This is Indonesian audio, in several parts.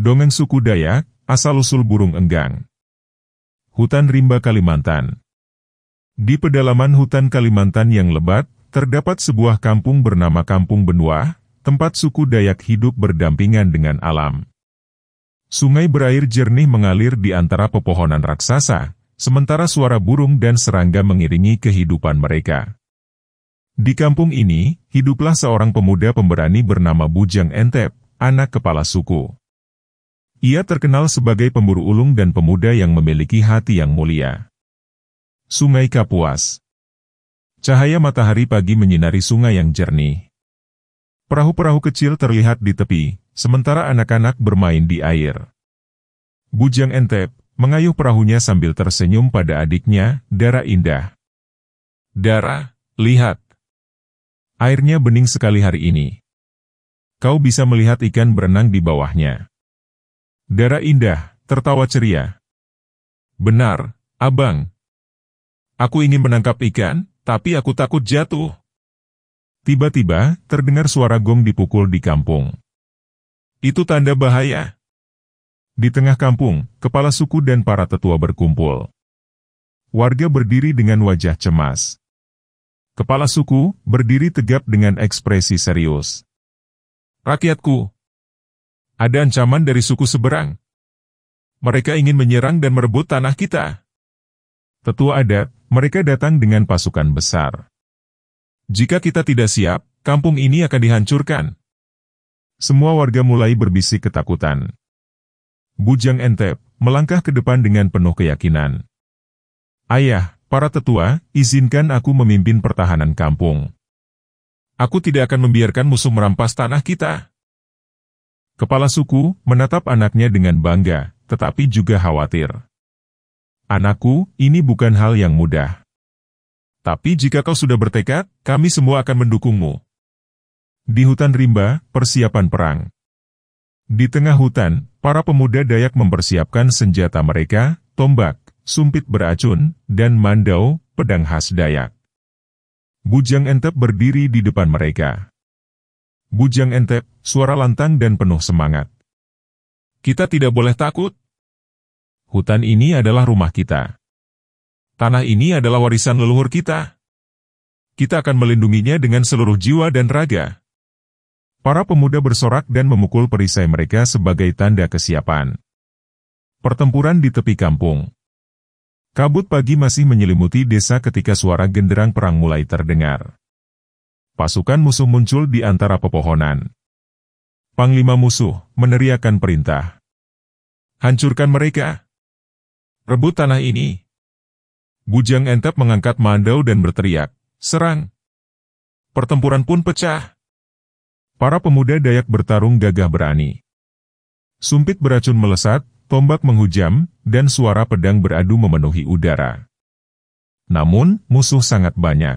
Dongeng suku Dayak, asal-usul burung enggang. Hutan rimba Kalimantan. Di pedalaman hutan Kalimantan yang lebat, terdapat sebuah kampung bernama Kampung Benua, tempat suku Dayak hidup berdampingan dengan alam. Sungai berair jernih mengalir di antara pepohonan raksasa, sementara suara burung dan serangga mengiringi kehidupan mereka. Di kampung ini, hiduplah seorang pemuda pemberani bernama Bujang Entep, anak kepala suku. Ia terkenal sebagai pemburu ulung dan pemuda yang memiliki hati yang mulia. Sungai Kapuas. Cahaya matahari pagi menyinari sungai yang jernih. Perahu-perahu kecil terlihat di tepi, sementara anak-anak bermain di air. Bujang Entep mengayuh perahunya sambil tersenyum pada adiknya, Dara Indah. "Dara, lihat. Airnya bening sekali hari ini. Kau bisa melihat ikan berenang di bawahnya." Dara Indah tertawa ceria. "Benar, Abang. Aku ingin menangkap ikan, tapi aku takut jatuh." Tiba-tiba, terdengar suara gong dipukul di kampung. Itu tanda bahaya. Di tengah kampung, kepala suku dan para tetua berkumpul. Warga berdiri dengan wajah cemas. Kepala suku berdiri tegap dengan ekspresi serius. "Rakyatku, ada ancaman dari suku seberang. Mereka ingin menyerang dan merebut tanah kita." Tetua adat, mereka datang dengan pasukan besar. "Jika kita tidak siap, kampung ini akan dihancurkan." Semua warga mulai berbisik ketakutan. Bujang Entep melangkah ke depan dengan penuh keyakinan. "Ayah, para tetua, izinkan aku memimpin pertahanan kampung. Aku tidak akan membiarkan musuh merampas tanah kita." Kepala suku menatap anaknya dengan bangga, tetapi juga khawatir. "Anakku, ini bukan hal yang mudah. Tapi jika kau sudah bertekad, kami semua akan mendukungmu." Di hutan rimba, persiapan perang. Di tengah hutan, para pemuda Dayak mempersiapkan senjata mereka, tombak, sumpit beracun, dan mandau, pedang khas Dayak. Bujang Entep berdiri di depan mereka. Bujang Entep, suara lantang dan penuh semangat. "Kita tidak boleh takut. Hutan ini adalah rumah kita. Tanah ini adalah warisan leluhur kita. Kita akan melindunginya dengan seluruh jiwa dan raga." Para pemuda bersorak dan memukul perisai mereka sebagai tanda kesiapan. Pertempuran di tepi kampung. Kabut pagi masih menyelimuti desa ketika suara genderang perang mulai terdengar. Pasukan musuh muncul di antara pepohonan. Panglima musuh meneriakkan perintah. "Hancurkan mereka. Rebut tanah ini." Bujang Entep mengangkat mandau dan berteriak, "Serang!" Pertempuran pun pecah. Para pemuda Dayak bertarung gagah berani. Sumpit beracun melesat, tombak menghujam, dan suara pedang beradu memenuhi udara. Namun, musuh sangat banyak.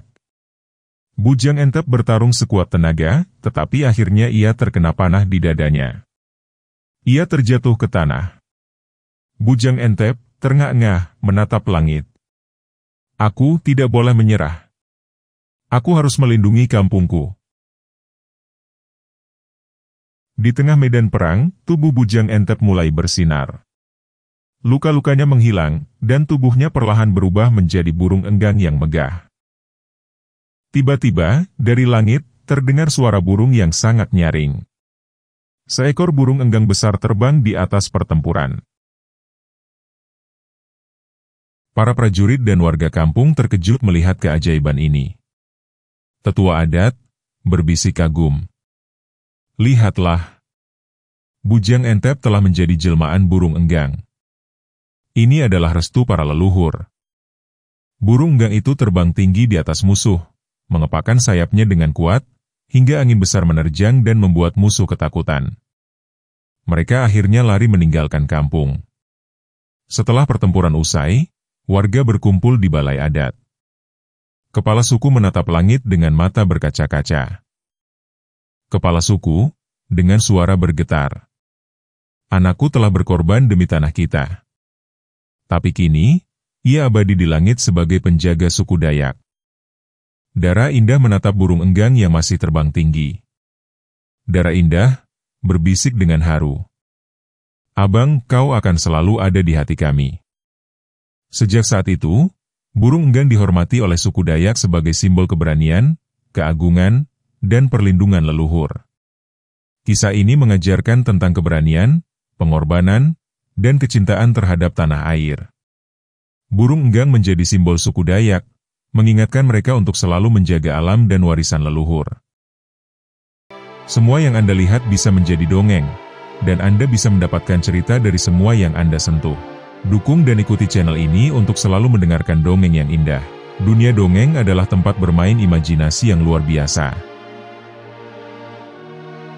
Bujang Entep bertarung sekuat tenaga, tetapi akhirnya ia terkena panah di dadanya. Ia terjatuh ke tanah. Bujang Entep terengah-engah menatap langit. "Aku tidak boleh menyerah. Aku harus melindungi kampungku." Di tengah medan perang, tubuh Bujang Entep mulai bersinar. Luka-lukanya menghilang, dan tubuhnya perlahan berubah menjadi burung enggang yang megah. Tiba-tiba, dari langit, terdengar suara burung yang sangat nyaring. Seekor burung enggang besar terbang di atas pertempuran. Para prajurit dan warga kampung terkejut melihat keajaiban ini. Tetua adat berbisik kagum. "Lihatlah, Bujang Entep telah menjadi jelmaan burung enggang. Ini adalah restu para leluhur." Burung enggang itu terbang tinggi di atas musuh, mengepakkan sayapnya dengan kuat, hingga angin besar menerjang dan membuat musuh ketakutan. Mereka akhirnya lari meninggalkan kampung. Setelah pertempuran usai, warga berkumpul di balai adat. Kepala suku menatap langit dengan mata berkaca-kaca. Kepala suku, dengan suara bergetar. "Anakku telah berkorban demi tanah kita. Tapi kini, ia abadi di langit sebagai penjaga suku Dayak." Dara Indah menatap burung enggang yang masih terbang tinggi. Dara Indah berbisik dengan haru. Abang, kau akan selalu ada di hati kami. Sejak saat itu, burung enggang dihormati oleh suku Dayak sebagai simbol keberanian, keagungan, dan perlindungan leluhur. Kisah ini mengajarkan tentang keberanian, pengorbanan, dan kecintaan terhadap tanah air. Burung enggang menjadi simbol suku Dayak, mengingatkan mereka untuk selalu menjaga alam dan warisan leluhur. Semua yang Anda lihat bisa menjadi dongeng, dan Anda bisa mendapatkan cerita dari semua yang Anda sentuh. Dukung dan ikuti channel ini untuk selalu mendengarkan dongeng yang indah. Dunia dongeng adalah tempat bermain imajinasi yang luar biasa.